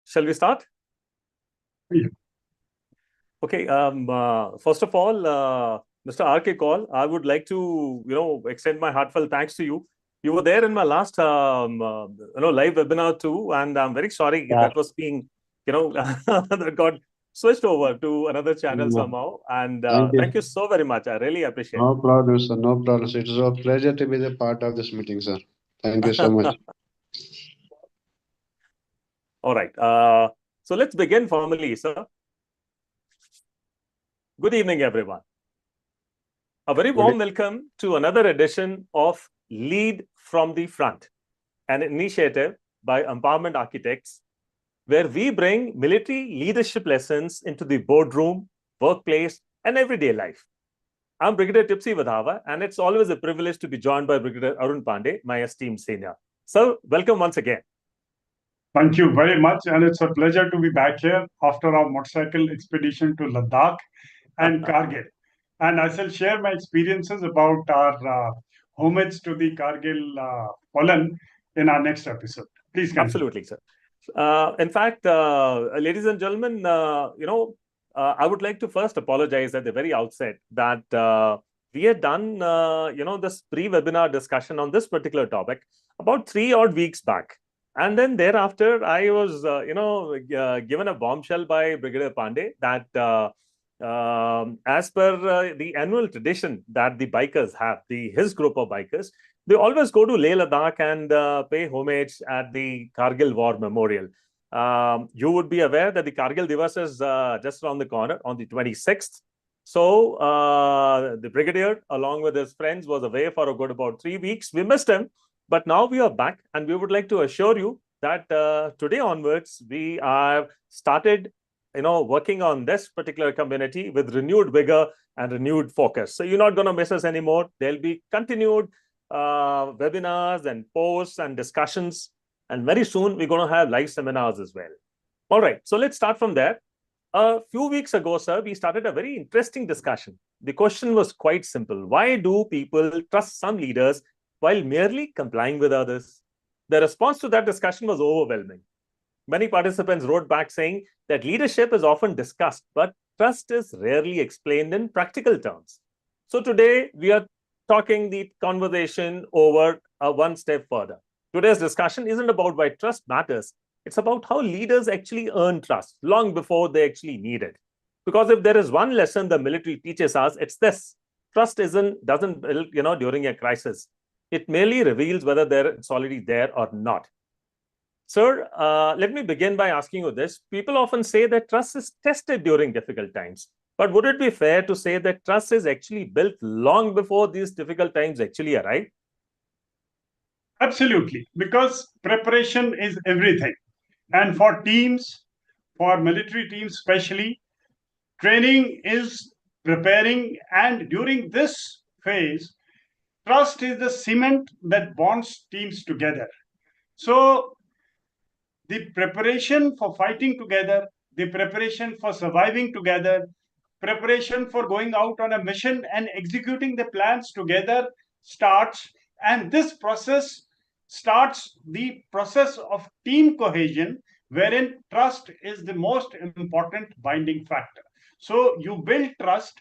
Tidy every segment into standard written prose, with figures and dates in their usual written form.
Shall we start? Yeah. Okay. First of all, Mr. R.K. Kaul, I would like to, extend my heartfelt thanks to you. You were there in my last, live webinar too, and I'm very sorry Yeah. that was being, that got switched over to another channel No, somehow. And thank thank you you. so very much. I really appreciate No problem, sir. No problem, sir. It is a pleasure to be the part of this meeting, sir. Thank you so much. it. All right. So let's begin formally, sir. Good evening, everyone. A very Good. warm welcome to another edition of Lead from the Front, an initiative by Empowerment Architects, where we bring military leadership lessons into the boardroom, workplace, and everyday life. I'm Brigadier Tipsy Vadhava, and it's always a privilege to be joined by Brigadier Arun Pandey, my esteemed senior. Sir, welcome once again. Thank you very much, and it's a pleasure to be back here after our motorcycle expedition to Ladakh and Kargil. And I shall share my experiences about our homage to the Kargil fallen in our next episode. Please continue. Absolutely, sir. In fact, ladies and gentlemen, I would like to first apologize at the very outset that we had done, this pre-webinar discussion on this particular topic about 3 odd weeks back. And then thereafter, I was, given a bombshell by Brigadier Pandey that as per the annual tradition that the bikers have, his group of bikers, they always go to Leh Ladakh and pay homage at the Kargil War Memorial. You would be aware that the Kargil Divas is just around the corner on the 26th. So the brigadier, along with his friends, was away for a good about 3 weeks. We missed him, but now we are back, and we would like to assure you that today onwards, we have started, working on this particular community with renewed vigor and renewed focus. So you're not going to miss us anymore. There'll be continued webinars and posts and discussions. And very soon, we're going to have live seminars as well. All right, so let's start from there. A few weeks ago, sir, we started a very interesting discussion. The question was quite simple. Why do people trust some leaders while merely complying with others? The response to that discussion was overwhelming. Many participants wrote back saying that leadership is often discussed, but trust is rarely explained in practical terms. So today, we are talking the conversation over one step further. Today's discussion isn't about why trust matters. It's about how leaders actually earn trust long before they actually need it. Because if there is one lesson the military teaches us, it's this. Trust doesn't build, during a crisis. It merely reveals whether it's already there or not. Sir, let me begin by asking you this. People often say that trust is tested during difficult times. But would it be fair to say that trust is actually built long before these difficult times actually arrive? Absolutely, because preparation is everything. And for teams, for military teams especially, training is preparing. And during this phase, trust is the cement that bonds teams together. So the preparation for fighting together, the preparation for surviving together, preparation for going out on a mission and executing the plans together starts. And this process starts the process of team cohesion, wherein trust is the most important binding factor. So you build trust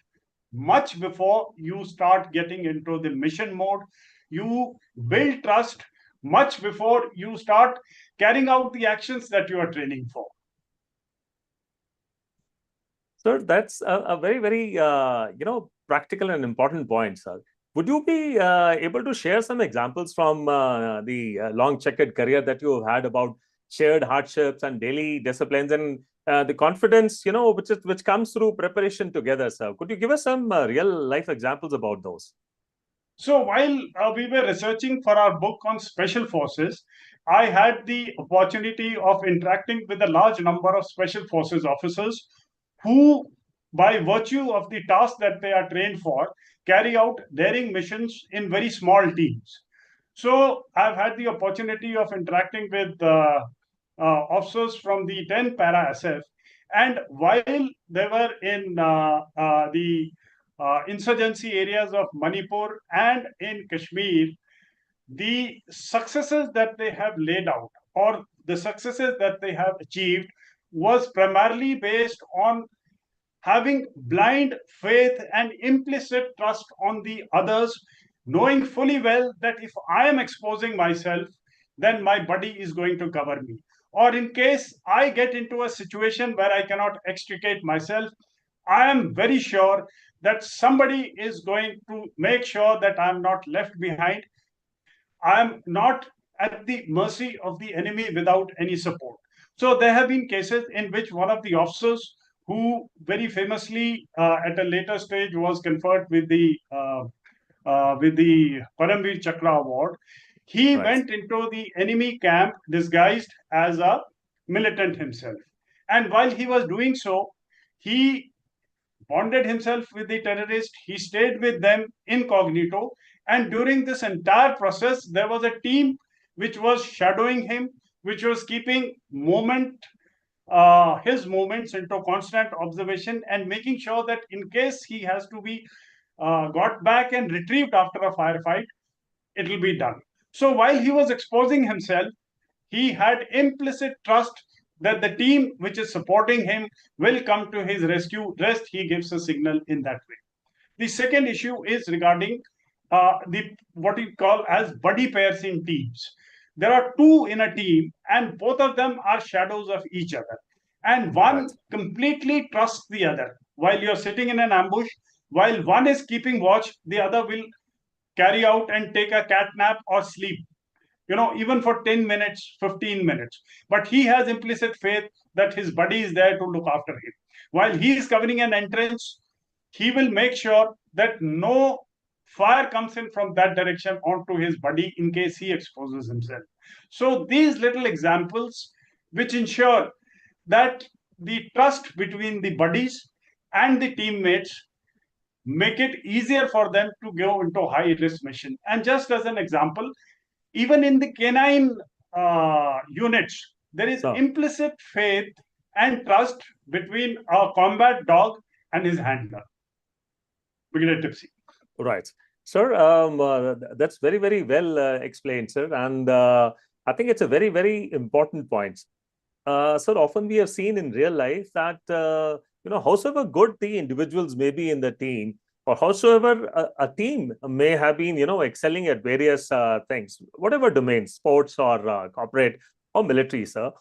much before you start getting into the mission mode. You build trust much before you start carrying out the actions that you are training for. Sir, that's a very, very, practical and important point, sir. Would you be able to share some examples from the long checkered career that you have had about shared hardships and daily disciplines and the confidence, which comes through preparation together, sir? Could you give us some real life examples about those? So while we were researching for our book on special forces, I had the opportunity of interacting with a large number of special forces officers who, by virtue of the task that they are trained for, carry out daring missions in very small teams. So I've had the opportunity of interacting with officers from the 10 Para SF, and while they were in the insurgency areas of Manipur and in Kashmir, the successes that they have laid out, or the successes that they have achieved was primarily based on having blind faith and implicit trust on the others, knowing fully well that if I am exposing myself, then my buddy is going to cover me. Or in case I get into a situation where I cannot extricate myself, I am very sure that somebody is going to make sure that I am not left behind. I am not at the mercy of the enemy without any support. So there have been cases in which one of the officers, who very famously at a later stage was conferred with the Paramveer Chakra Award, he went into the enemy camp disguised as a militant himself. And while he was doing so, he bonded himself with the terrorists. He stayed with them incognito. And during this entire process, there was a team which was shadowing him, which was keeping his movements into constant observation and making sure that in case he has to be got back and retrieved after a firefight, it will be done. So while he was exposing himself, he had implicit trust that the team which is supporting him will come to his rescue. Rest, he gives a signal in that way. The second issue is regarding what we call as buddy pairs in teams. There are two in a team, and both of them are shadows of each other. And one completely trusts the other. While you're sitting in an ambush, while one is keeping watch, the other will carry out and take a cat nap or sleep, even for 10 minutes, 15 minutes. But he has implicit faith that his buddy is there to look after him. While he is covering an entrance, he will make sure that no fire comes in from that direction onto his buddy in case he exposes himself. So these little examples, which ensure that the trust between the buddies and the teammates, make it easier for them to go into high risk mission. And just as an example, even in the canine units, there is implicit faith and trust between a combat dog and his handler. Brigadier Tipsy. Right. Sir, that's very, very well explained, sir. And I think it's a very, very important point. Sir, often we have seen in real life that, howsoever good the individuals may be in the team, or howsoever a team may have been, excelling at various things, whatever domains, sports or corporate or military, sir,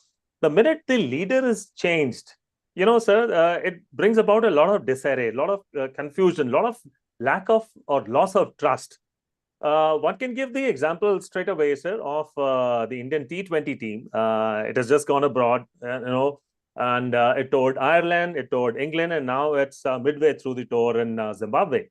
the minute the leader is changed, sir, it brings about a lot of disarray, a lot of confusion, a lot of lack of or loss of trust. One can give the example straight away, sir, of the Indian T20 team. It has just gone abroad, and it toured Ireland, it toured England, and now it's midway through the tour in Zimbabwe.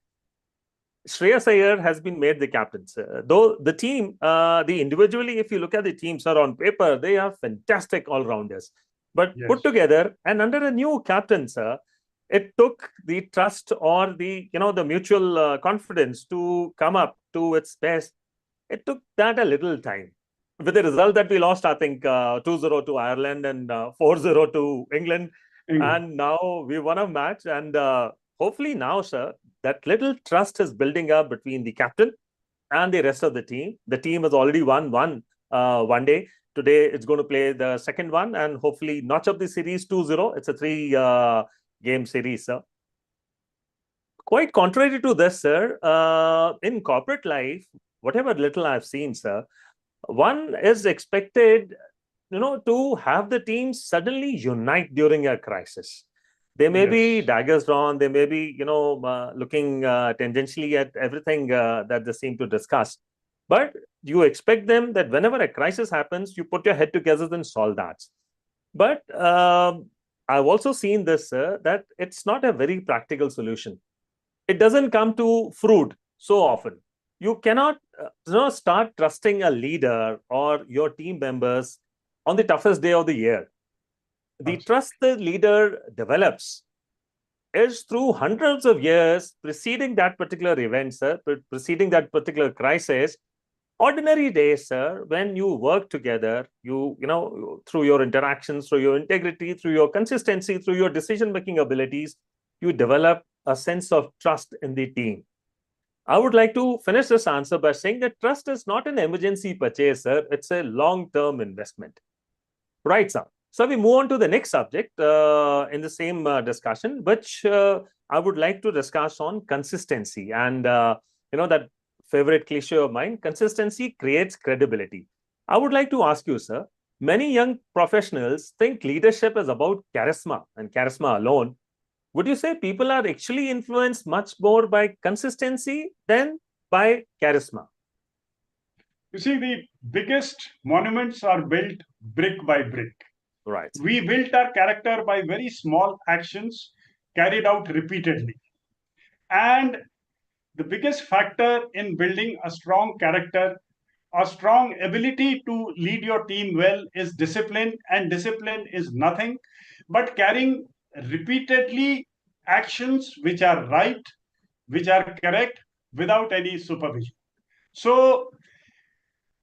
Shreyas Iyer has been made the captain, sir. Though the team, individually, if you look at the team, sir, on paper, they are fantastic all-rounders. But put together and under a new captain, sir, it took the trust or the mutual confidence to come up to its best. It took that a little time. With the result that we lost, I think 2-0 to Ireland and 4-0 to England. And now we won a match. And hopefully now, sir, that little trust is building up between the captain and the rest of the team. The team has already won one day. Today, it's going to play the second one and hopefully notch up the series 2-0. It's a 3-game series, sir. Quite contrary to this, sir, in corporate life, whatever little I've seen, sir, one is expected, to have the team suddenly unite during a crisis. They may be daggers drawn, they may be, looking tangentially at everything that they seem to discuss. But you expect them that whenever a crisis happens, you put your head together and solve that. But I've also seen this, sir, that it's not a very practical solution. It doesn't come to fruit so often. You cannot start trusting a leader or your team members on the toughest day of the year. The trust the leader develops is through hundreds of years preceding that particular event, sir, preceding that particular crisis. Ordinary days, sir, when you work together, you through your interactions, through your integrity, through your consistency, through your decision-making abilities, you develop a sense of trust in the team. I would like to finish this answer by saying that trust is not an emergency purchase, sir. It's a long-term investment. Right, sir. So we move on to the next subject in the same discussion, which I would like to discuss on consistency. And, that favorite cliche of mine, consistency creates credibility. I would like to ask you, sir, many young professionals think leadership is about charisma and charisma alone. Would you say people are actually influenced much more by consistency than by charisma? You see, the biggest monuments are built brick by brick. Right. We built our character by very small actions carried out repeatedly. And the biggest factor in building a strong character, a strong ability to lead your team well, is discipline. And discipline is nothing but carrying repeatedly actions which are right, which are correct, without any supervision. So,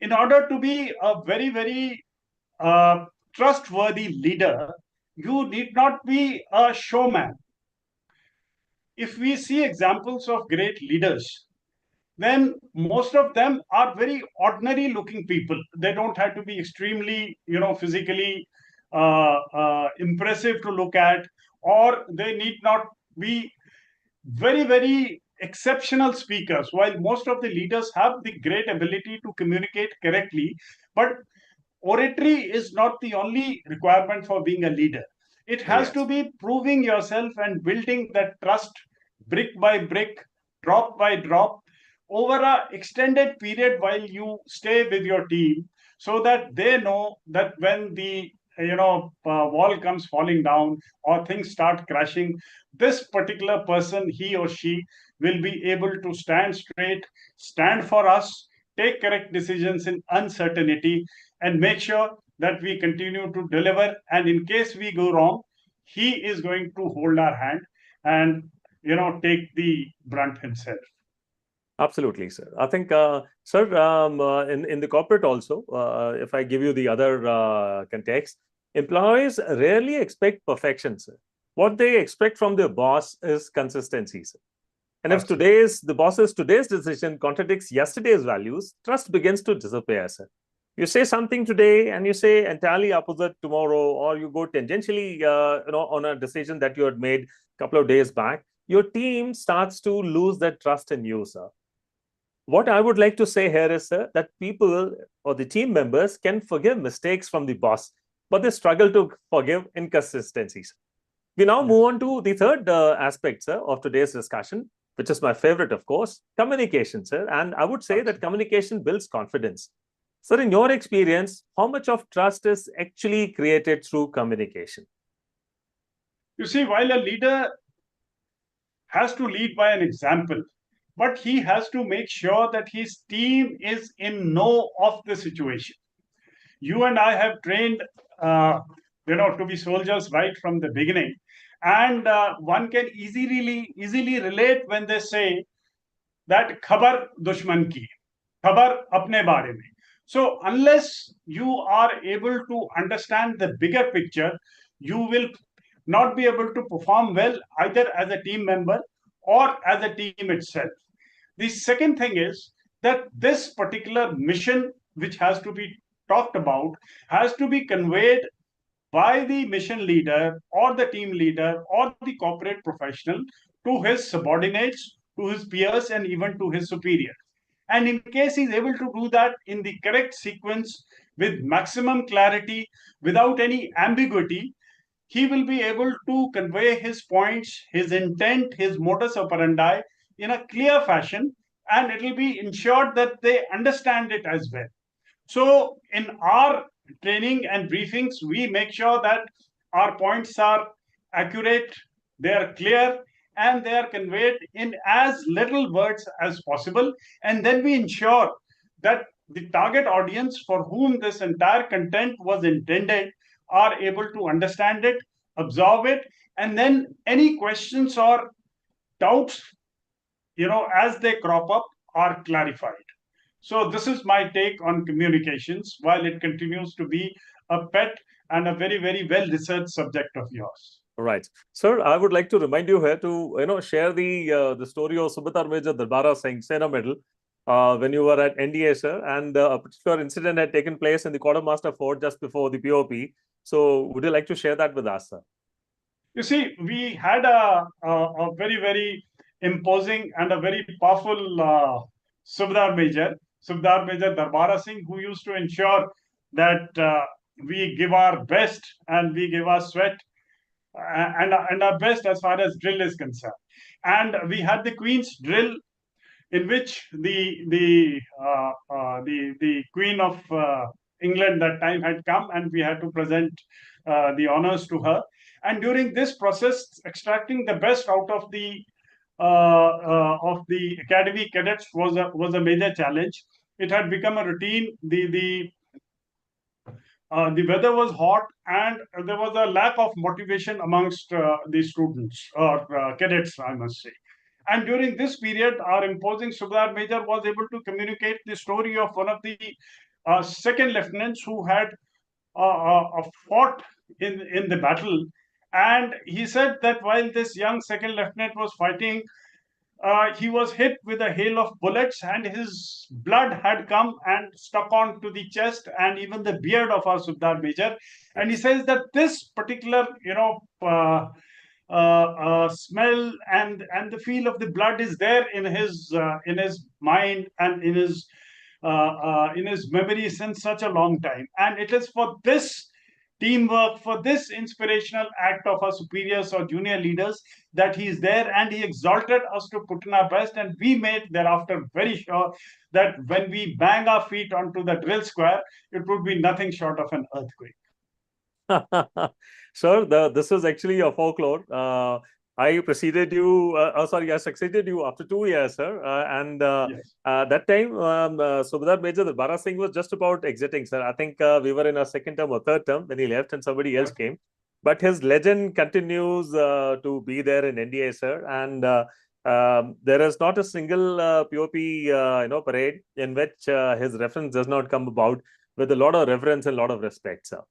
in order to be a very, very trustworthy leader, you need not be a showman. If we see examples of great leaders, then most of them are very ordinary looking people. They don't have to be extremely, physically impressive to look at, or they need not be very, very exceptional speakers. While most of the leaders have the great ability to communicate correctly, but oratory is not the only requirement for being a leader. It has to be proving yourself and building that trust brick by brick, drop by drop, over an extended period while you stay with your team, so that they know that when the wall comes falling down or things start crashing, this particular person, he or she, will be able to stand straight, stand for us, take correct decisions in uncertainty, and make sure that we continue to deliver. And in case we go wrong, he is going to hold our hand and take the brunt himself. Absolutely, sir. I think, sir, in the corporate also, if I give you the other context, employees rarely expect perfection, sir. What they expect from their boss is consistency, sir. And if the boss's today's decision contradicts yesterday's values, trust begins to disappear, sir. You say something today and you say entirely opposite tomorrow, or you go tangentially, on a decision that you had made a couple of days back, your team starts to lose that trust in you, sir. What I would like to say here is, sir, that people or the team members can forgive mistakes from the boss, but they struggle to forgive inconsistencies. We now move on to the third aspect, sir, of today's discussion, which is my favorite, of course, communication, sir. And I would say that communication builds confidence. Sir, in your experience, how much of trust is actually created through communication? You see, while a leader has to lead by an example, but he has to make sure that his team is in know of the situation. You and I have trained, to be soldiers right from the beginning. And one can easily relate when they say that khabar dushman ki, khabar apne baare mein. So unless you are able to understand the bigger picture, you will not be able to perform well either as a team member or as a team itself. The second thing is that this particular mission, which has to be talked about, has to be conveyed by the mission leader or the team leader or the corporate professional to his subordinates, to his peers, and even to his superior. And in case he's able to do that in the correct sequence with maximum clarity, without any ambiguity, he will be able to convey his points, his intent, his modus operandi in a clear fashion, and it will be ensured that they understand it as well. So in our training and briefings, we make sure that our points are accurate, they are clear, and they are conveyed in as little words as possible. And then we ensure that the target audience for whom this entire content was intended are able to understand it, absorb it, and then any questions or doubts, as they crop up, are clarified. So this is my take on communications, while it continues to be a pet and a very, very well-researched subject of yours. Right. Sir, I would like to remind you here to, share the story of Subatar Major Darbara Singh, Sena Medal. when you were at NDA, sir, and a particular incident had taken place in the quartermaster fort just before the POP. So, would you like to share that with us, sir? You see, we had a very, very imposing and a very powerful Subdar Major Darbara Singh, who used to ensure that we give our best and we give our sweat and our best as far as drill is concerned. And we had the Queen's drill, in which the Queen of England that time had come, and we had to present the honors to her. And during this process, extracting the best out of the academy cadets was a major challenge. It had become a routine. The weather was hot, and there was a lack of motivation amongst the students or cadets, I must say. And during this period, our imposing Subedar Major was able to communicate the story of one of the second lieutenants who had fought in the battle. And he said that while this young second lieutenant was fighting, he was hit with a hail of bullets, and his blood had come and stuck onto the chest and even the beard of our Subedar Major. And he says that this particular, smell and the feel of the blood is there in his mind and in his memory since such a long time. And it is for this teamwork, for this inspirational act of our superiors or junior leaders, that he is there, and he exalted us to put in our best. And we made thereafter very sure that when we bang our feet onto the drill square, it would be nothing short of an earthquake. Sir, this is actually a folklore. I succeeded you after 2 years, sir. Yes. That time, Subedar Major Darbara Singh was just about exiting, sir. I think we were in our second term or third term when he left and somebody else came. But his legend continues to be there in NDA, sir. And there is not a single POP parade in which his reference does not come about with a lot of reverence and a lot of respect, sir.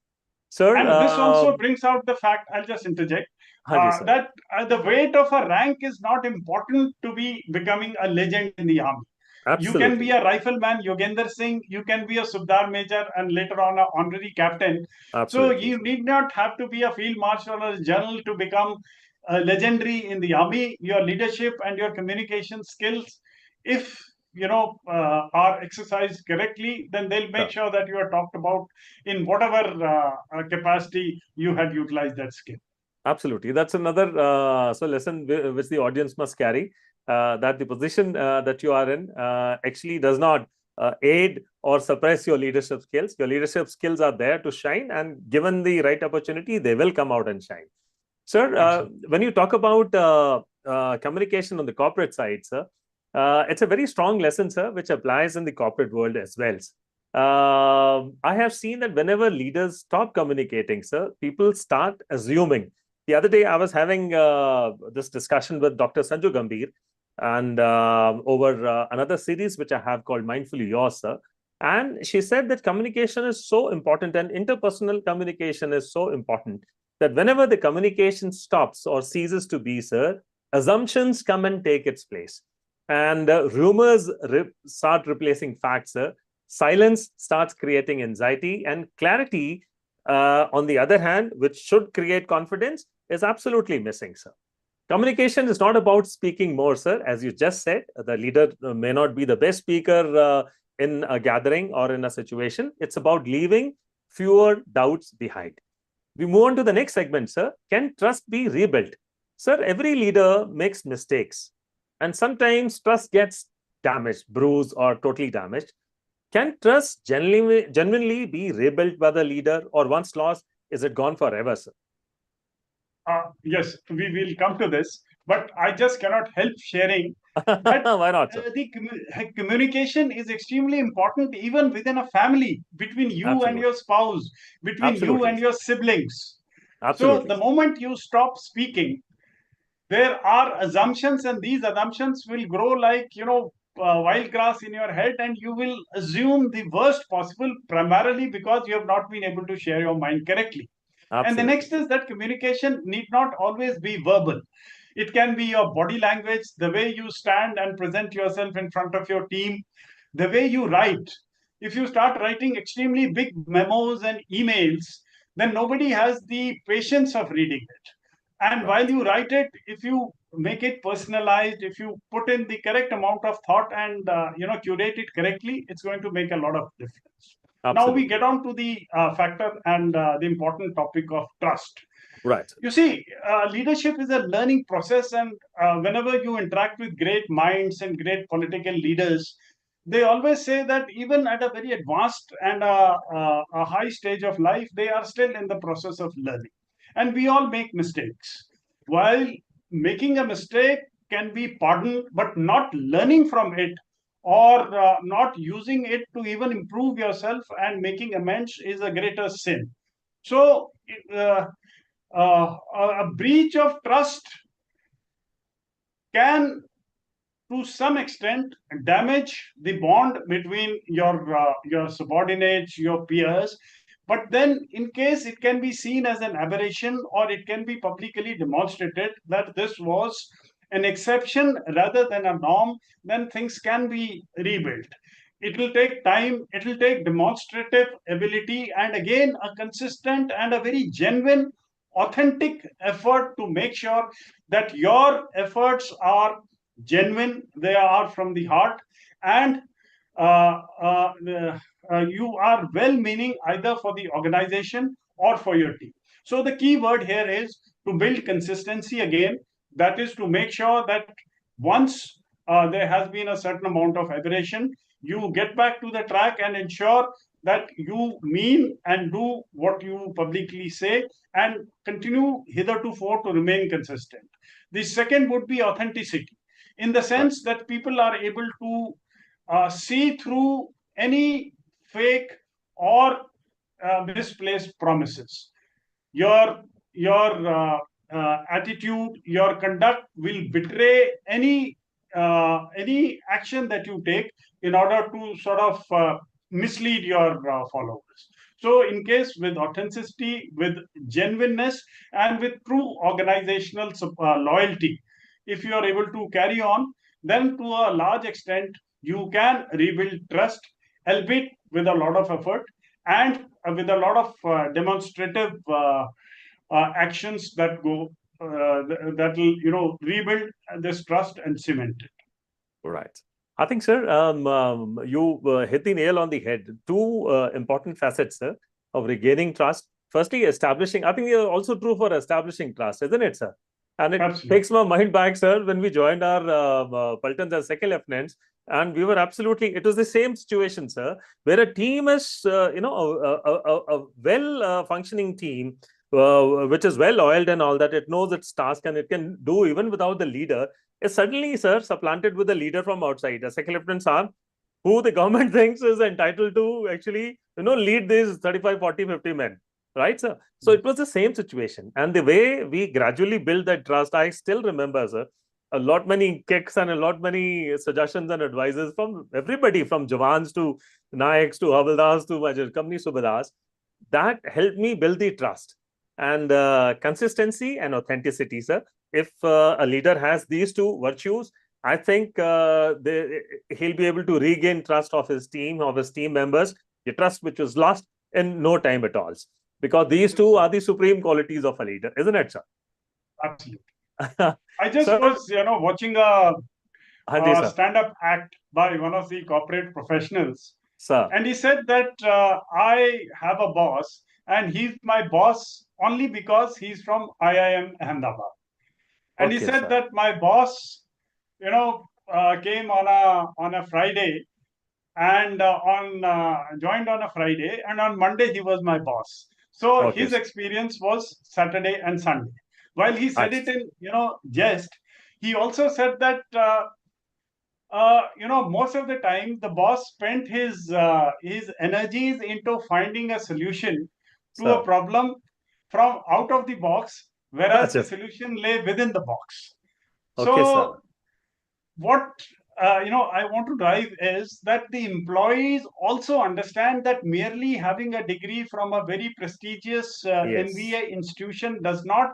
Sir, and this also brings out the fact, I'll just interject, that the weight of a rank is not important to be becoming a legend in the army. Absolutely. You can be a rifleman, Yogender Singh, you can be a Subedar Major and later on an honorary captain. Absolutely. So you need not have to be a field marshal or a general to become legendary in the army. Your leadership and your communication skills, if are exercised correctly, then they'll make sure that you are talked about in whatever capacity you had utilized that skill. Absolutely. That's another lesson which the audience must carry, that the position that you are in actually does not aid or suppress your leadership skills. Your leadership skills are there to shine, and given the right opportunity, they will come out and shine. Sir, when you talk about communication on the corporate side, sir, it's a very strong lesson, sir, which applies in the corporate world as well. I have seen that whenever leaders stop communicating, sir, people start assuming. The other day, I was having this discussion with Dr. Sanju Gambhir and over another series which I have called Mindfully Yours, sir. And she said that communication is so important and interpersonal communication is so important that whenever the communication stops or ceases to be, sir, assumptions come and take its place. And rumors start replacing facts, sir. Silence starts creating anxiety, and clarity, on the other hand, which should create confidence, is absolutely missing, sir. Communication is not about speaking more, sir. As you just said, the leader may not be the best speaker in a gathering or in a situation. It's about leaving fewer doubts behind. We move on to the next segment, sir. Can trust be rebuilt? Sir, every leader makes mistakes. And sometimes trust gets damaged, bruised, or totally damaged. Can trust genuinely be rebuilt by the leader, or once lost, is it gone forever, sir? Yes, we will come to this, but I just cannot help sharing that why not, sir? The communication is extremely important even within a family, between you and your spouse, between you and your siblings. Absolutely. So the moment you stop speaking, there are assumptions, and these assumptions will grow like, wild grass in your head, and you will assume the worst possible, primarily because you have not been able to share your mind correctly. Absolutely. And the next is that communication need not always be verbal. It can be your body language, the way you stand and present yourself in front of your team, the way you write. If you start writing extremely big memos and emails, then nobody has the patience of reading it. And while you write it, if you make it personalized, if you put in the correct amount of thought and curate it correctly, it's going to make a lot of difference. Absolutely. Now we get on to the factor and the important topic of trust. Right. You see, leadership is a learning process, and whenever you interact with great minds and great political leaders, they always say that even at a very advanced and a high stage of life, they are still in the process of learning. And we all make mistakes. While making a mistake can be pardoned, but not learning from it or not using it to even improve yourself and making amends is a greater sin. So, a breach of trust can, to some extent, damage the bond between your subordinates, your peers. But then, in case it can be seen as an aberration, or it can be publicly demonstrated that this was an exception rather than a norm, then things can be rebuilt. It will take time, it will take demonstrative ability, and again, a consistent and a very genuine, authentic effort to make sure that your efforts are genuine, they are from the heart, and you are well meaning either for the organization or for your team. So, the key word here is to build consistency again. That is to make sure that once there has been a certain amount of aberration, you get back to the track and ensure that you mean and do what you publicly say and continue hitherto to remain consistent. The second would be authenticity, in the sense that people are able to see through any fake or misplaced promises. Your attitude, your conduct will betray any action that you take in order to sort of mislead your followers. So, in case with authenticity, with genuineness, and with true organizational loyalty, if you are able to carry on, then to a large extent you can rebuild trust, albeit with a lot of effort and with a lot of demonstrative actions that go that will rebuild this trust and cement it. Right. I think, sir, you hit the nail on the head. Two important facets, sir, of regaining trust. Firstly, establishing. I think it's also true for establishing trust, isn't it, sir? And it Absolutely. takes my mind back, sir, when we joined our Paltons as second lieutenants, and we were absolutely. It was the same situation, sir, where a team is, a well functioning team, which is well oiled and all that. It knows its task and it can do even without the leader. Is suddenly, sir, supplanted with a leader from outside, a second lieutenant sir, who the government thinks is entitled to actually, lead these 35, 40, 50 men. Right, sir? So it was the same situation. And the way we gradually build that trust, I still remember, sir, a lot many kicks and a lot many suggestions and advices from everybody, from Jawans to Nayaks to Havildars to Major Company Subadars, that helped me build the trust. And consistency and authenticity, sir. If a leader has these two virtues, I think he'll be able to regain trust of his team members, the trust which was lost in no time at all. Because these two are the supreme qualities of a leader, isn't it, sir? Absolutely. I just was, watching a stand-up act by one of the corporate professionals. Sir. And he said that I have a boss, and he's my boss only because he's from IIM Ahmedabad. And he said that my boss, came on a Friday and joined on a Friday, and on Monday he was my boss. So his experience was Saturday and Sunday. While he said it in jest, he also said that most of the time the boss spent his energies into finding a solution to a problem from out of the box, whereas the solution lay within the box. So what I want to drive is that the employees also understand that merely having a degree from a very prestigious MBA institution does not,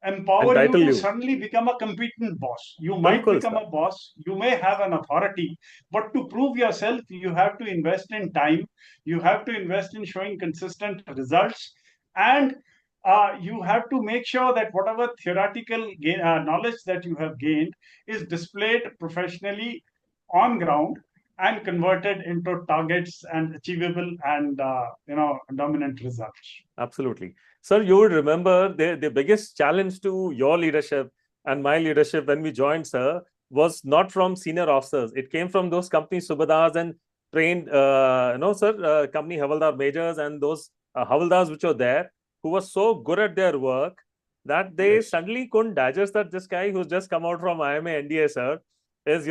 empower you Entitle to you. suddenly become a competent boss. You might Bilkul, become sir. a boss, you may have an authority, but to prove yourself, you have to invest in time, you have to invest in showing consistent results, and you have to make sure that whatever theoretical knowledge that you have gained is displayed professionally on ground and converted into targets and achievable and dominant results. Absolutely. Sir, you would remember the biggest challenge to your leadership and my leadership when we joined, sir, was not from senior officers. It came from those company subadars and trained, sir, company Havaldar majors and those Havaldars which were there, who were so good at their work that they Yes. suddenly couldn't digest that this guy who's just come out from IMA NDA, sir, is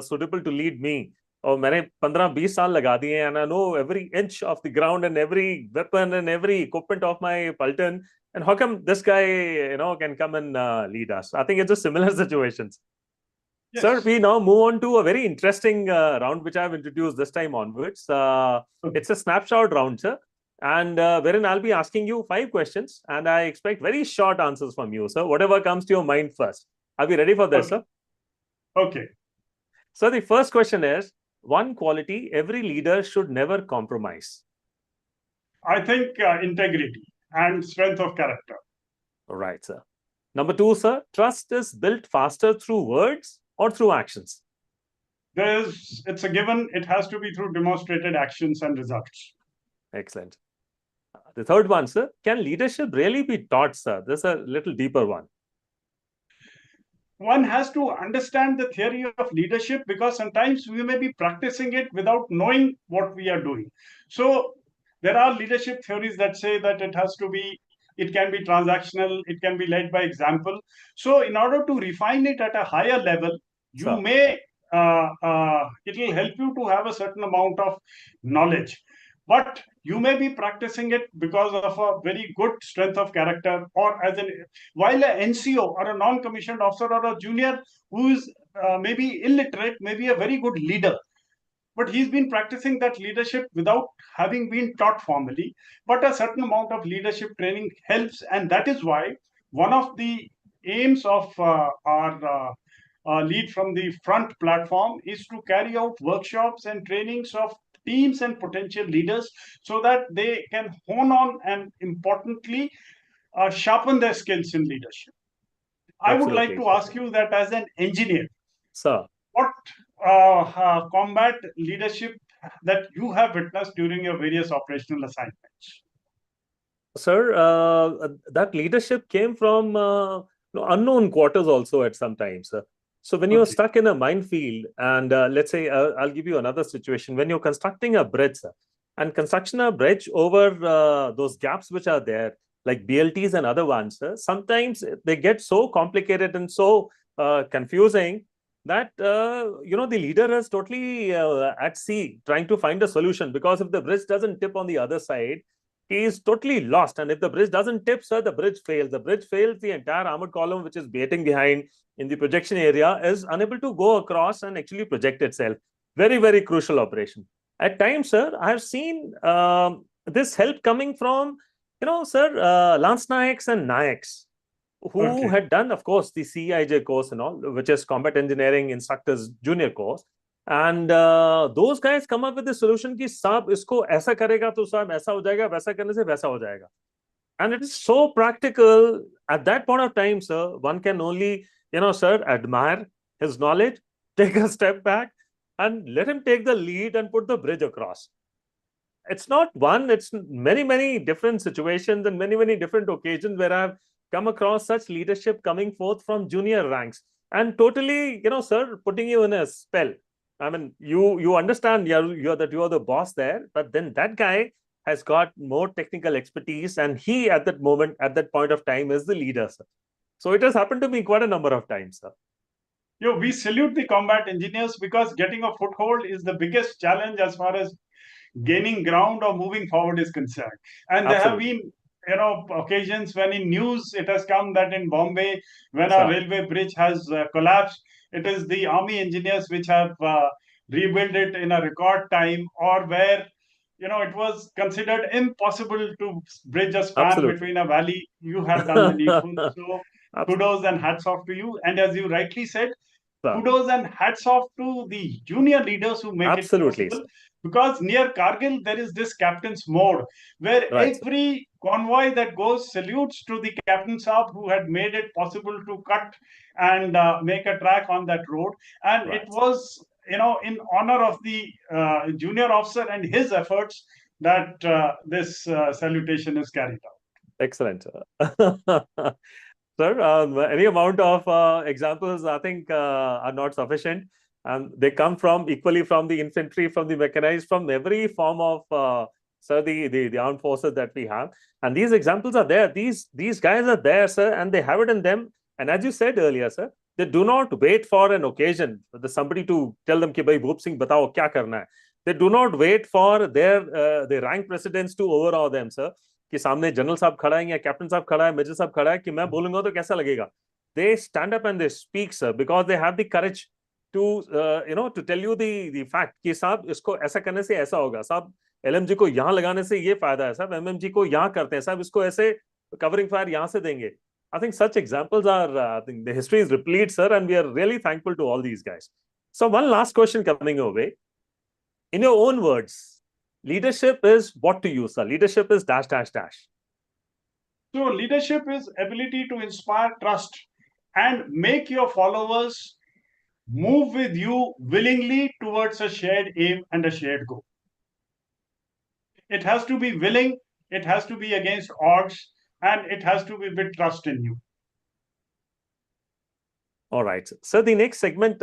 suitable to lead me. और मैंने 15-20 साल लगा दिए and I know every inch of the ground and every weapon and every equipment of my Palton. And how come this guy, can come and lead us? I think it's a similar situations. Yes. Sir, we now move on to a very interesting round which I've introduced this time onwards. It's a snapshot round, sir, and wherein I'll be asking you 5 questions and I expect very short answers from you, sir. Whatever comes to your mind first. Are we ready for this, Okay. sir? Okay. So the first question is, one quality every leader should never compromise. I think integrity and strength of character. All right, sir. Number 2, sir, trust is built faster through words or through actions. It's a given. It has to be through demonstrated actions and results. Excellent. The third one, sir, can leadership really be taught, sir? This is a little deeper one. One has to understand the theory of leadership, because sometimes we may be practicing it without knowing what we are doing. So there are leadership theories that say that it can be transactional, it can be led by example. So in order to refine it at a higher level, Sir. it will help you to have a certain amount of knowledge. But you may be practicing it because of a very good strength of character, or while an NCO or a non-commissioned officer or a junior who is maybe illiterate may be a very good leader, but he's been practicing that leadership without having been taught formally. But a certain amount of leadership training helps, and that is why one of the aims of our lead from the front platform is to carry out workshops and trainings of teams and potential leaders, so that they can hone on and importantly sharpen their skills in leadership. I would like to ask you that as an engineer, sir, what combat leadership that you have witnessed during your various operational assignments? Sir, that leadership came from unknown quarters also at some times. So when you're stuck in a minefield, and let's say, I'll give you another situation. When you're constructing a bridge, and construction a bridge over those gaps which are there, like BLTs and other ones, sometimes they get so complicated and so confusing that, the leader is totally at sea trying to find a solution, because if the bridge doesn't tip on the other side, he is totally lost. And if the bridge doesn't tip, sir, the bridge fails. The bridge fails, the entire armored column, which is waiting behind in the projection area, is unable to go across and actually project itself. Very, very crucial operation. At times, sir, I have seen this help coming from, sir, Lance Nayaks and Nayaks, who had done, of course, the CEIJ course and all, which is Combat Engineering Instructors Junior course. And those guys come up with the solution कि साहब इसको ऐसा करेगा तो साहब ऐसा हो जाएगा, वैसा करने से वैसा हो जाएगा. And it is so practical. At that point of time, sir, one can only, sir, admire his knowledge, take a step back and let him take the lead and put the bridge across. It's not one, it's many, many different situations and many, many different occasions where I've come across such leadership coming forth from junior ranks and totally, sir, putting you in a spell. I mean, you understand you're the boss there, but then that guy has got more technical expertise, and he at that moment, at that point of time, is the leader, sir. So it has happened to me quite a number of times, sir. We salute the combat engineers, because getting a foothold is the biggest challenge as far as gaining ground or moving forward is concerned. And there have been occasions when in news it has come that in Bombay, when a railway bridge has collapsed, it is the army engineers which have rebuilt it in a record time, or where it was considered impossible to bridge a span Absolutely. between a valley. You have done the needful. So Absolutely. kudos and hats off to you. And as you rightly said, Sir. kudos and hats off to the junior leaders who make Absolutely, it sir. possible. Because near Kargil, there is this captain's mode where Right, sir. every convoy that goes salutes to the captain Saab who had made it possible to cut and make a track on that road. And Right. it was, in honor of the junior officer and his efforts that this salutation is carried out. Excellent. Sir, any amount of examples, I think, are not sufficient. And they come from equally from the infantry, from the mechanized, from every form of sir, the armed forces that we have. And these examples are there. These guys are there, sir, and they have it in them. And as you said earlier, sir, they do not wait for an occasion for somebody to tell them कि भाई भूप सिंह बताओ क्या करना है. They do not wait for their rank precedents to overawe them, sir. कि सामने general साहब खड़ा है या कैप्टन साहब खड़ा है, मेजर साहब खड़ा है कि मैं बोलूंगा तो कैसा लगेगा. They stand up and they speak, sir, because they have the courage to to tell you the fact कि साहब इसको ऐसा करने से ऐसा होगा, साहब LMG को यहाँ लगाने से ये फायदा है, साहब MMG को यहाँ करते हैं, साहब इसको ऐसे covering fire यहाँ से देंगे. I think such examples are, I think the history is replete, sir, and we are really thankful to all these guys. So one last question coming your way. In your own words, leadership is what to you, sir? Leadership is dash, dash, dash. So leadership is ability to inspire trust and make your followers move with you willingly towards a shared aim and a shared goal. It has to be willing, it has to be against odds, and it has to be with trust in you. All right. So the next segment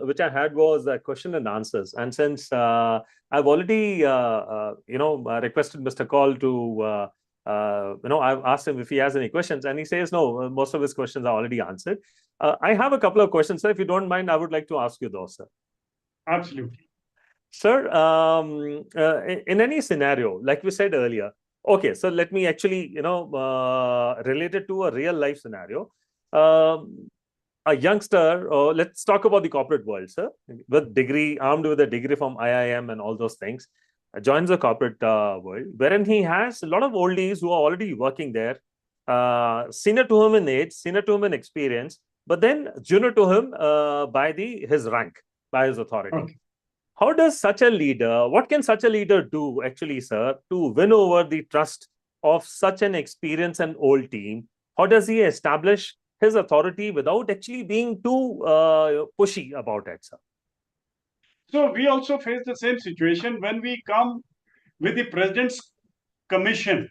which I had was question and answers. And since I've already, requested Mr. Call to, I've asked him if he has any questions, and he says no, most of his questions are already answered. I have a couple of questions, sir. If you don't mind, I would like to ask you those, sir. Absolutely. Sir, in any scenario, like we said earlier, okay, so let me actually, relate it to a real life scenario. A youngster, let's talk about the corporate world, sir, armed with a degree from IIM and all those things, joins the corporate world, wherein he has a lot of oldies who are already working there, senior to him in age, senior to him in experience, but then junior to him by his rank, by his authority. Okay. How does such a leader, what can such a leader do actually, sir, to win over the trust of such an experienced and old team? How does he establish his authority without actually being too pushy about it, sir? So we also face the same situation when we come with the president's commission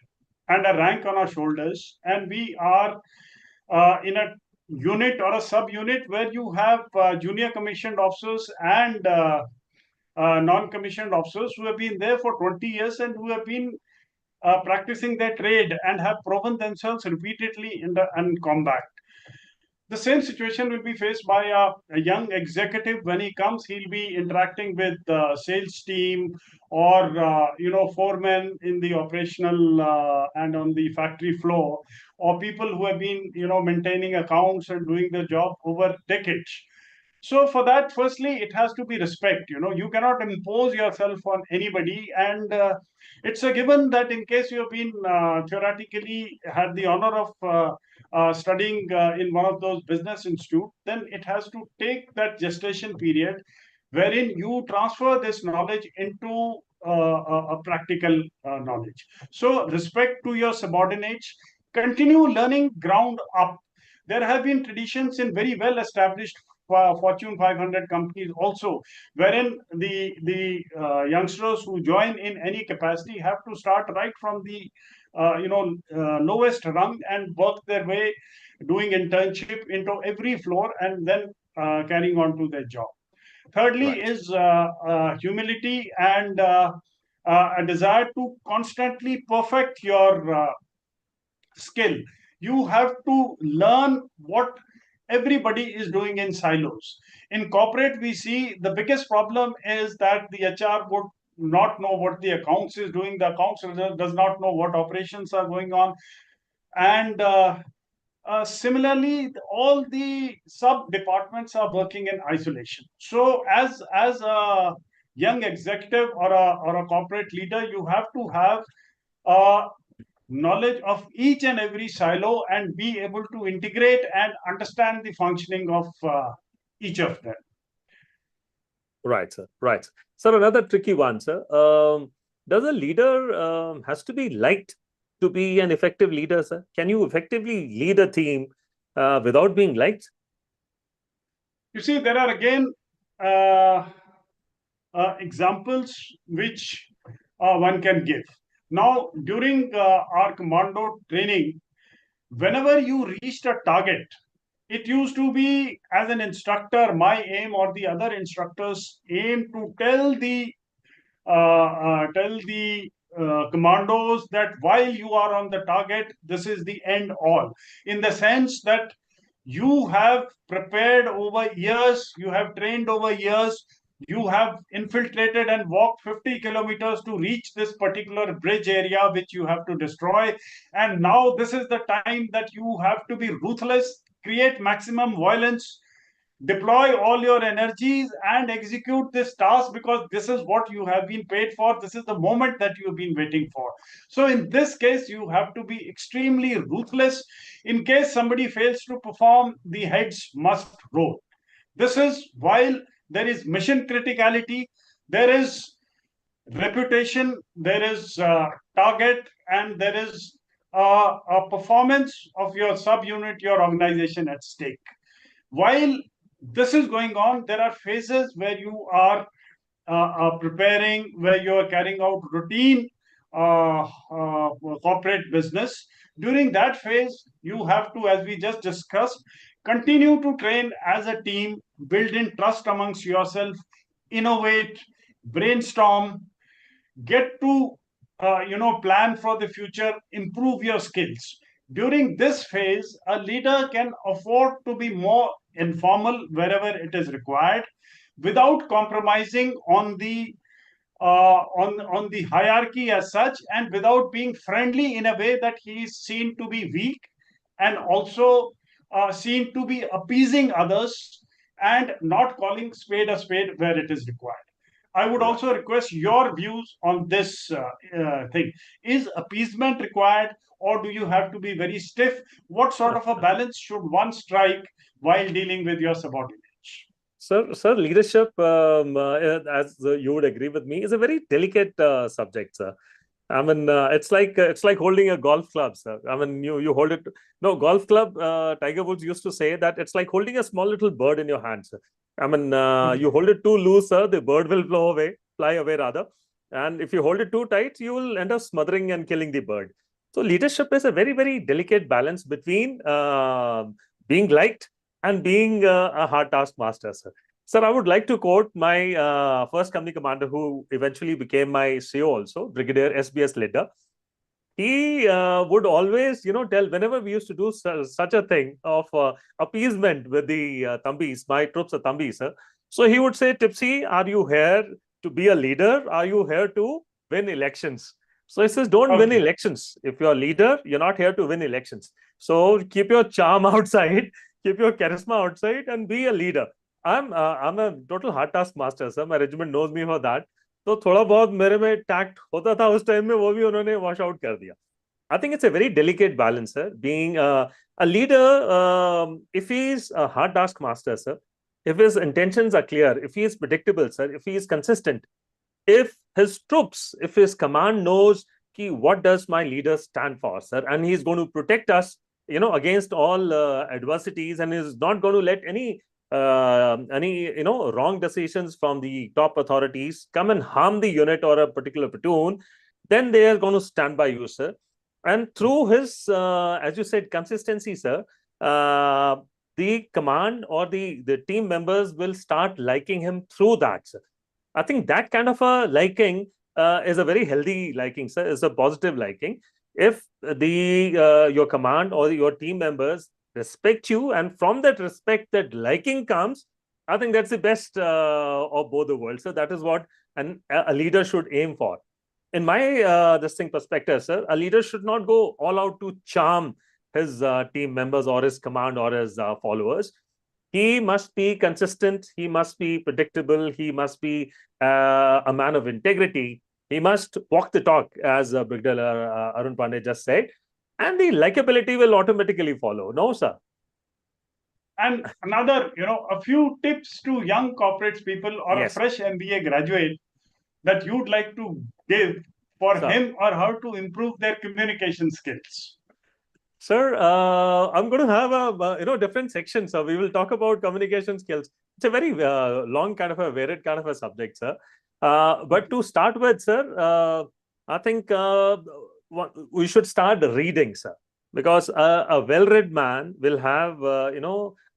and a rank on our shoulders, and we are in a unit or a sub-unit where you have junior commissioned officers and non-commissioned officers who have been there for 20 years and who have been practicing their trade and have proven themselves repeatedly in combat. The same situation will be faced by a young executive. When he comes, he'll be interacting with the sales team or foremen in the operational and on the factory floor, or people who have been maintaining accounts and doing their job over decades. So for that, firstly, it has to be respect. You cannot impose yourself on anybody, and it's a given that in case you have been theoretically had the honor of studying in one of those business institutes, then it has to take that gestation period wherein you transfer this knowledge into a practical knowledge. So respect to your subordinates, continue learning ground up. There have been traditions in very well established Fortune 500 companies also, wherein the youngsters who join in any capacity have to start right from the lowest rung and work their way, doing internship into every floor and then carrying on to their job. Thirdly is humility and a desire to constantly perfect your skill. You have to learn what everybody is doing in silos. In corporate, we see the biggest problem is that the HR would not know what the accounts is doing. The accounts does not know what operations are going on. And similarly, all the sub-departments are working in isolation. So as a young executive or a corporate leader, you have to have knowledge of each and every silo and be able to integrate and understand the functioning of each of them. Right, sir. Right. Sir, another tricky one, sir. Does a leader has to be liked to be an effective leader, sir? Can you effectively lead a team without being liked? You see, there are again examples which one can give. Now, during our commando training, whenever you reached a target, it used to be, as an instructor, my aim or the other instructors' aim to tell the commandos that while you are on the target, this is the end all. In the sense that you have prepared over years, you have trained over years, you have infiltrated and walked 50 kilometers to reach this particular bridge area which you have to destroy. And now this is the time that you have to be ruthless, create maximum violence, deploy all your energies and execute this task, because this is what you have been paid for. This is the moment that you've been waiting for. So in this case, you have to be extremely ruthless. In case somebody fails to perform, the heads must roll. This is, while there is mission criticality, there is reputation, there is target, and there is a performance of your subunit, your organization at stake. While this is going on, there are phases where you are preparing, where you are carrying out routine corporate business. During that phase, you have to, as we just discussed, continue to train as a team, build in trust amongst yourself, innovate, brainstorm, get to plan for the future, improve your skills. During this phase, a leader can afford to be more informal wherever it is required, without compromising on the hierarchy as such, and without being friendly in a way that he is seen to be weak, and also seen to be appeasing others and not calling spade a spade where it is required. I would also request your views on this thing. Is appeasement required, or do you have to be very stiff? What sort of a balance should one strike while dealing with your subordinates? Sir, leadership, as you would agree with me, is a very delicate subject, sir. I mean, it's like holding a golf club, sir. I mean, you hold it. No, golf club. Tiger Woods used to say that it's like holding a small little bird in your hands. I mean, you hold it too loose, sir, the bird will fly away rather. And if you hold it too tight, you will end up smothering and killing the bird. So leadership is a very, very delicate balance between being liked and being a hard taskmaster, sir. Sir, I would like to quote my first company commander, who eventually became my CO also, Brigadier SBS Ledda. He would always, tell, whenever we used to do such a thing of appeasement with the Thambis, my troops are Thambis, sir. So he would say, Tipsy, are you here to be a leader? Are you here to win elections? So he says, don't win elections. If you're a leader, you're not here to win elections. So keep your charm outside, keep your charisma outside, and be a leader. I'm a total hard task master, sir. My regiment knows me for that. तो थोड़ा बहुत मेरे में tact होता था उस time में, वो भी उन्होंने वॉश आउट कर दिया. I think it's a very delicate balance, sir. Being a leader, if he is a hard task master, sir, if his intentions are clear, if he is predictable, sir, if he is consistent, if his troops, if his command knows what does my leader stand for, sir, and he's going to protect us, against all adversities, and is not going to let any wrong decisions from the top authorities come and harm the unit or a particular platoon, then they are going to stand by you, sir. And through his, as you said, consistency, sir, the command or the team members will start liking him through that, sir. I think that kind of a liking is a very healthy liking, sir. Is a positive liking. If your command or your team members respect you, and from that respect, that liking comes, I think that's the best of both the worlds. So that is what a leader should aim for. In my distinct perspective, sir, a leader should not go all out to charm his team members or his command or his followers. He must be consistent. He must be predictable. He must be a man of integrity. He must walk the talk, as Brigadier Arun Pandey just said, and the likability will automatically follow. No, sir. And another, a few tips to young corporate people or a Yes. fresh MBA graduate that you'd like to give for Sir. him or her to improve their communication skills. Sir, I'm going to have a different section. So we will talk about communication skills. It's a very long kind of a varied kind of a subject, sir. But to start with, sir, I think we should start reading, sir, because a well-read man will have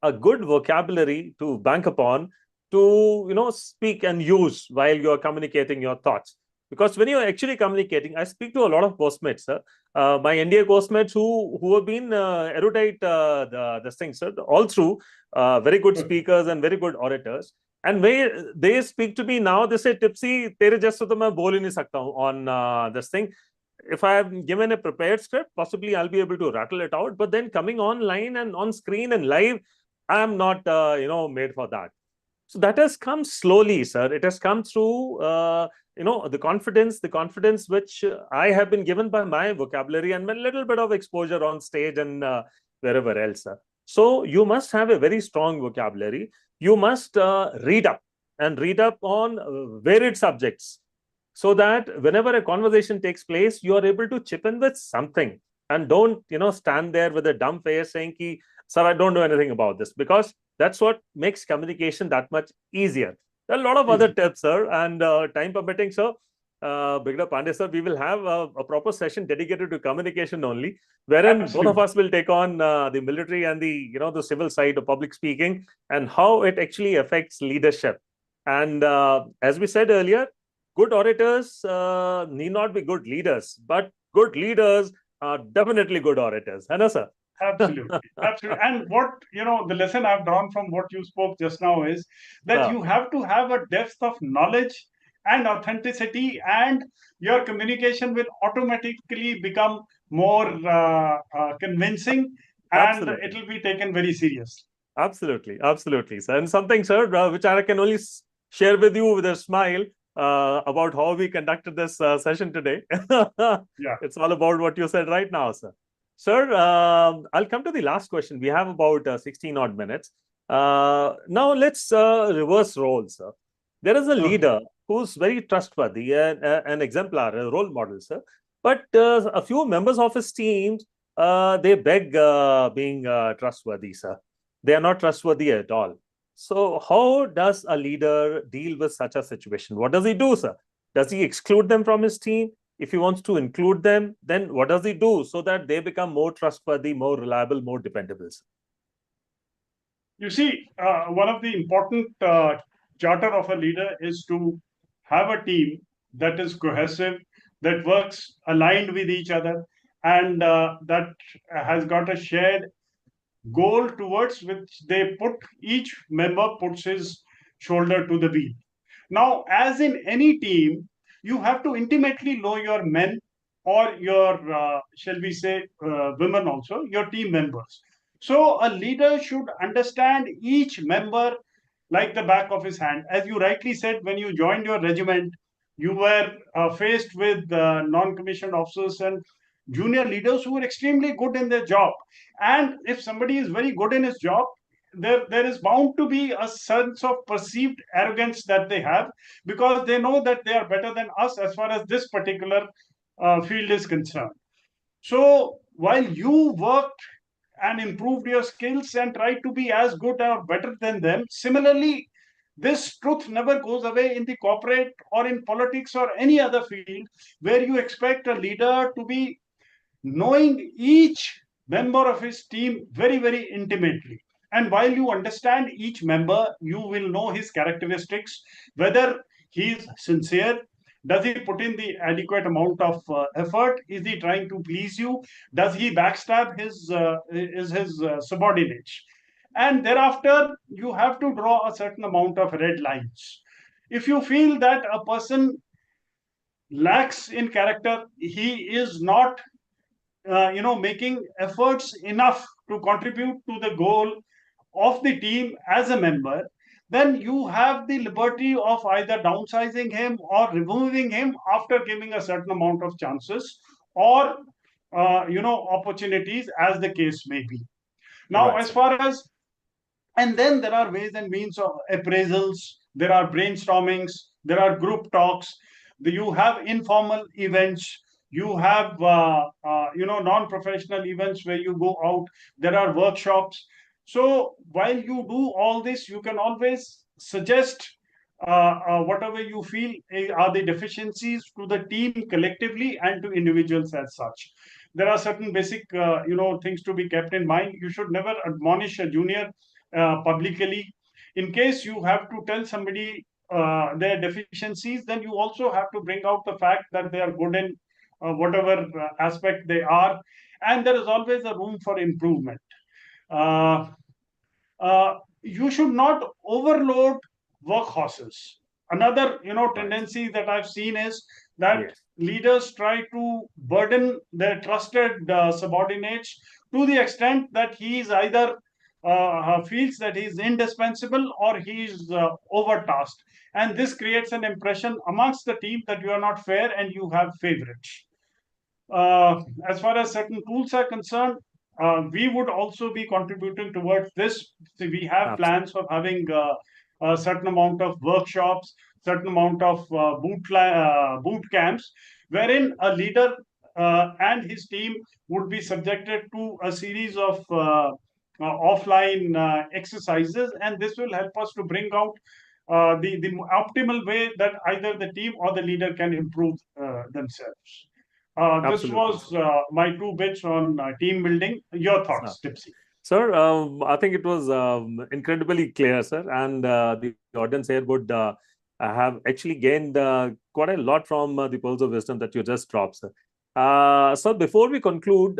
a good vocabulary to bank upon to speak and use while you are communicating your thoughts. Because when you're actually communicating, I speak to a lot of postmates, sir. My NDA postmates who have been erudite this thing, sir, all through, very good speakers and very good orators. And when they speak to me now, they say, Tipsy, tere jaisa to main bol hi nahi sakta hu on this thing. If I have given a prepared script, possibly I'll be able to rattle it out. But then coming online and on screen and live, I am not, made for that. So that has come slowly, sir. It has come through, the confidence which I have been given by my vocabulary and a little bit of exposure on stage and wherever else, sir. So you must have a very strong vocabulary. You must read up on varied subjects, so that whenever a conversation takes place, you are able to chip in with something and don't, stand there with a dumb face saying, sir, I don't know anything about this, because that's what makes communication that much easier. There are a lot of other tips, sir, and time permitting, sir, Brigadier Pandey, sir, we will have a proper session dedicated to communication only, wherein both of us will take on the military and the civil side of public speaking and how it actually affects leadership. And as we said earlier, good orators need not be good leaders, but good leaders are definitely good orators. Hai na, sir? Absolutely. And what, the lesson I've drawn from what you spoke just now is that you have to have a depth of knowledge and authenticity, and your communication will automatically become more convincing, and it will be taken very seriously. Absolutely, sir. And something, sir, which I can only share with you with a smile about how we conducted this session today. Yeah. It's all about what you said right now, sir. Sir, I'll come to the last question. We have about 16 odd minutes. Now let's reverse roles, sir. There is a leader who's very trustworthy, an exemplar, a role model, sir. But a few members of his team, they beg being trustworthy, sir. They are not trustworthy at all. So how does a leader deal with such a situation? What does he do, sir? Does he exclude them from his team? If he wants to include them, then what does he do so that they become more trustworthy, more reliable, more dependable? You see, one of the important charter of a leader is to have a team that is cohesive, that works aligned with each other, and that has got a shared goal towards which each member puts his shoulder to the wheel. Now, as in any team, you have to intimately know your men or your, shall we say, women also, your team members. So a leader should understand each member like the back of his hand. As you rightly said, when you joined your regiment, you were faced with non-commissioned officers and junior leaders who were extremely good in their job. And if somebody is very good in his job, there is bound to be a sense of perceived arrogance that they have, because they know that they are better than us as far as this particular field is concerned. So while you worked and improved your skills and tried to be as good or better than them, similarly, this truth never goes away in the corporate or in politics or any other field, where you expect a leader to be knowing each member of his team very, very intimately. And while you understand each member, you will know his characteristics, whether he is sincere, does he put in the adequate amount of effort, is he trying to please you, does he backstab his subordinates. And thereafter, you have to draw a certain amount of red lines. If you feel that a person lacks in character, he is not making efforts enough to contribute to the goal of the team as a member, then you have the liberty of either downsizing him or removing him after giving a certain amount of chances or opportunities, as the case may be. Now, Right, as sir. far as, and then there are ways and means of appraisals, there are brainstormings, there are group talks, you have informal events, you have non-professional events where you go out, there are workshops. So while you do all this, you can always suggest whatever you feel are the deficiencies to the team collectively and to individuals as such. There are certain basic things to be kept in mind. You should never admonish a junior publicly. In case you have to tell somebody their deficiencies, then you also have to bring out the fact that they are good in whatever aspect they are, and there is always a room for improvement. Uh, you should not overload workhorses. Another Right. tendency that I've seen is that Yes. leaders try to burden their trusted subordinates to the extent that he is either feels that he is indispensable or he is overtasked, and this creates an impression amongst the team that you are not fair and you have favorites. As far as certain tools are concerned, we would also be contributing towards this. So we have Absolutely. plans of having a certain amount of workshops, certain amount of boot camps, wherein a leader and his team would be subjected to a series of offline exercises, and this will help us to bring out the optimal way that either the team or the leader can improve themselves. This Absolutely, was sir. my two bits on team building. Your Sir, thoughts, Tipsy? Sir, I think it was incredibly clear, sir, and the audience here would have actually gained quite a lot from the pearls of wisdom that you just dropped, sir. So before we conclude,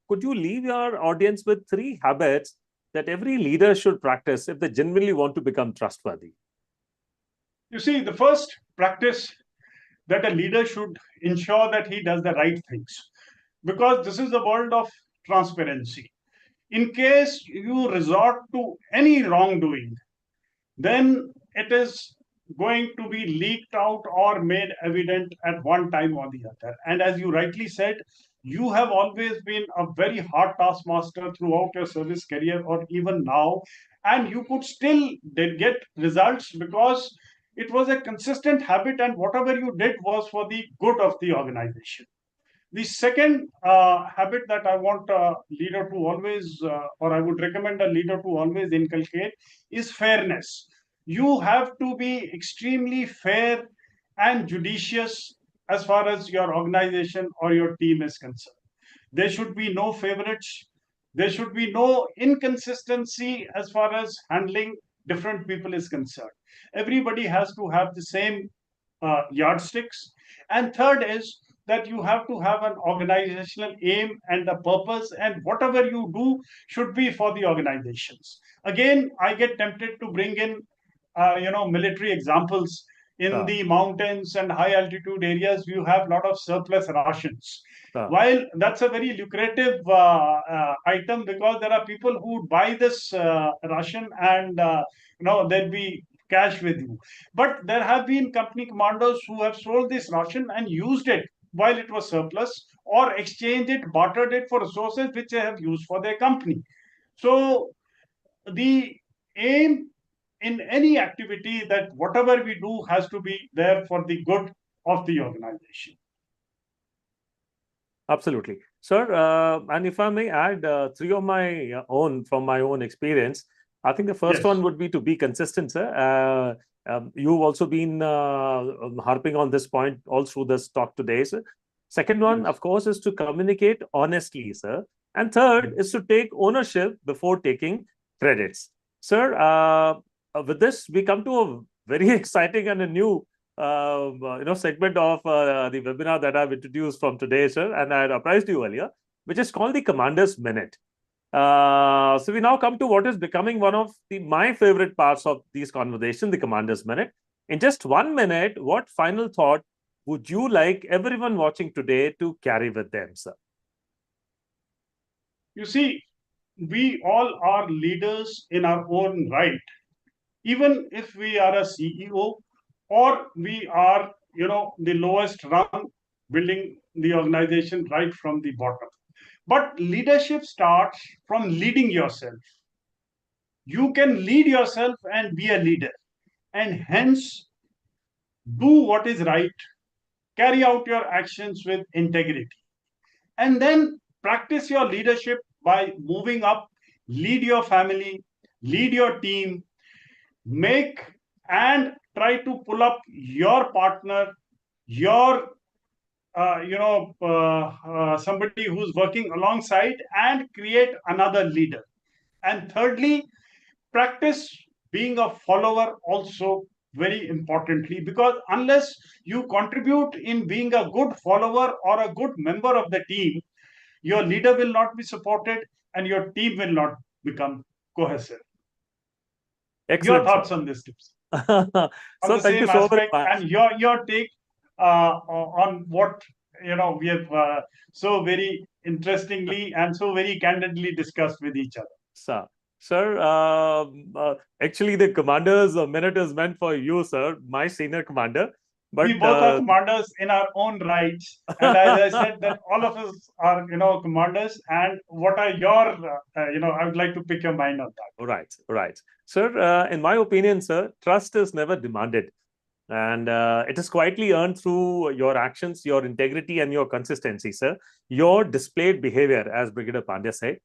could you leave your audience with 3 habits that every leader should practice if they genuinely want to become trustworthy? You see, the first practice that a leader should ensure that he does the right things, because this is a world of transparency. In case you resort to any wrongdoing, then it is going to be leaked out or made evident at one time or the other. And as you rightly said, you have always been a very hard taskmaster throughout your service career or even now, and you could still get results because it was a consistent habit, and whatever you did was for the good of the organization. The second habit that I want a leader to always, or I would recommend a leader to always inculcate, is fairness. You have to be extremely fair and judicious as far as your organization or your team is concerned. There should be no favorites. There should be no inconsistency as far as handling different people is concerned. Everybody has to have the same yardsticks. And third is that you have to have an organizational aim and a purpose, and whatever you do should be for the organizations. Again, I get tempted to bring in military examples. In the mountains and high altitude areas, you have a lot of surplus rations. While that's a very lucrative item, because there are people who would buy this ration and there'll be cash with you. But there have been company commanders who have sold this ration and used it while it was surplus, or exchanged it, bartered it for resources which they have used for their company. So the aim in any activity, that whatever we do has to be there for the good of the organization. Absolutely. Sir, and if I may add 3 of my own from my own experience, I think the first Yes. one would be to be consistent, sir. You've also been harping on this point all through this talk today, sir. Second one, Yes. of course, is to communicate honestly, sir. And third is to take ownership before taking credits. Sir, with this, we come to a very exciting and a new segment of the webinar that I've introduced from today, sir, and I had apprised you earlier, which is called the Commander's Minute. So we now come to what is becoming one of my favorite parts of these conversations, the Commander's Minute. In just 1 minute, what final thought would you like everyone watching today to carry with them, sir? You see, we all are leaders in our own right, even if we are a CEO or we are, the lowest rung, building the organization right from the bottom. But leadership starts from leading yourself. You can lead yourself and be a leader, and hence do what is right, carry out your actions with integrity, and then practice your leadership by moving up, lead your family, lead your team, make and try to pull up your partner, your somebody who's working alongside, and create another leader. And thirdly, practice being a follower also, very importantly, because unless you contribute in being a good follower or a good member of the team, your leader will not be supported and your team will not become cohesive. Excellent, Your thoughts sir. on this, tips? So On the thank you same so very aspect, much. and your take on what we have so very interestingly and so very candidly discussed with each other. Sir, actually, the commander's minute is meant for you, sir, my senior commander. But We both are commanders in our own rights, and as I said, that all of us are, commanders. And what are your, I would like to pick your mind on that. Right. Sir, in my opinion, sir, trust is never demanded. And it is quietly earned through your actions, your integrity, and your consistency, sir. Your displayed behavior, as Brigadier Pandey said.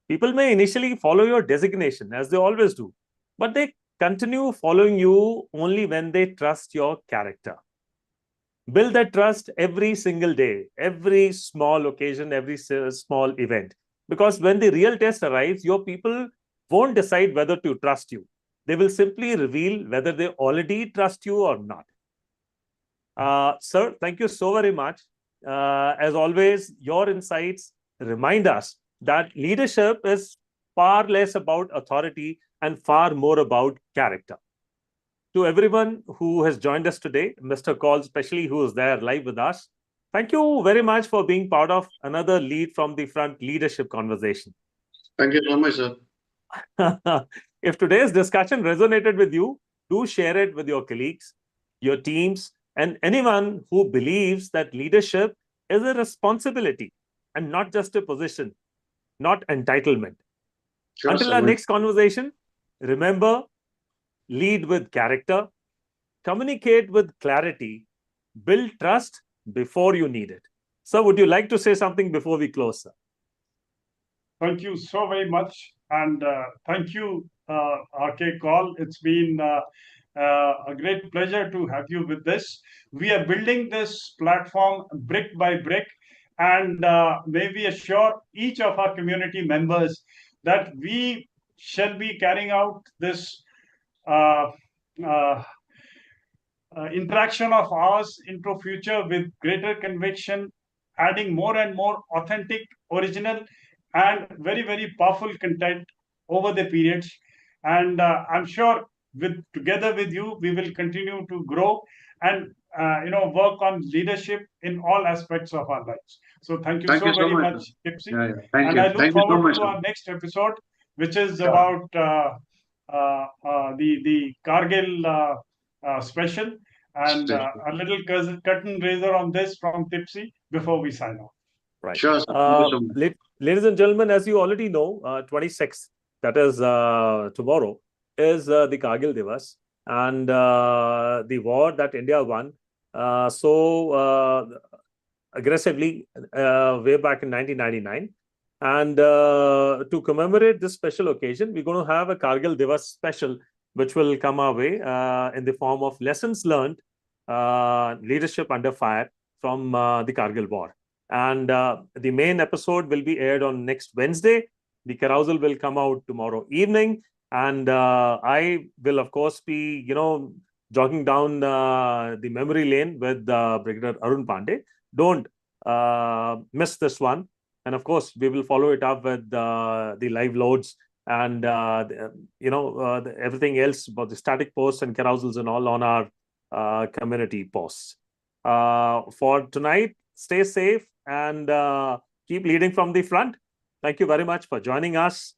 People may initially follow your designation, as they always do, but they continue following you only when they trust your character. Build that trust every single day, every small occasion, every small event. Because when the real test arrives, your people won't decide whether to trust you. They will simply reveal whether they already trust you or not. Sir, thank you so very much. As always, your insights remind us that leadership is far less about authority and far more about character. To everyone who has joined us today, Mr. Call, especially who is there live with us, thank you very much for being part of another Lead from the Front leadership conversation. Thank you so much, sir. If today's discussion resonated with you, do share it with your colleagues, your teams, and anyone who believes that leadership is a responsibility and not just a position, not entitlement. Sure, Until sir. our next conversation, remember, lead with character, communicate with clarity, build trust before you need it. Sir, would you like to say something before we close, sir? Thank you so very much. And thank you, RK Call. It's been a great pleasure to have you with this. We are building this platform brick by brick. And may we assure each of our community members that we shall be carrying out this interaction of ours into future with greater conviction, adding more and more authentic, original, and very, very powerful content over the periods. And I'm sure together with you, we will continue to grow and work on leadership in all aspects of our lives. So thank you so very much, Tipsy. Yeah. Thank and you. I look Thank you so forward much, to sir. our next episode, which is about the Kargil special, and a little curtain raiser on this from Tipsy before we sign off. Right. Sure, sir. Thank you so much. Ladies and gentlemen, as you already know, 26th, that is tomorrow, is the Kargil Divas, and the war that India won so aggressively way back in 1999. And to commemorate this special occasion, we're going to have a Kargil Divas special, which will come our way in the form of lessons learned, leadership under fire from the Kargil war. And the main episode will be aired on next Wednesday. The carousel will come out tomorrow evening. And I will, of course, be, jogging down the memory lane with Brigadier Arun Pandey. Don't miss this one. And of course, we will follow it up with the live loads and, everything else about the static posts and carousels and all on our community posts. For tonight, stay safe and keep leading from the front. Thank you very much for joining us.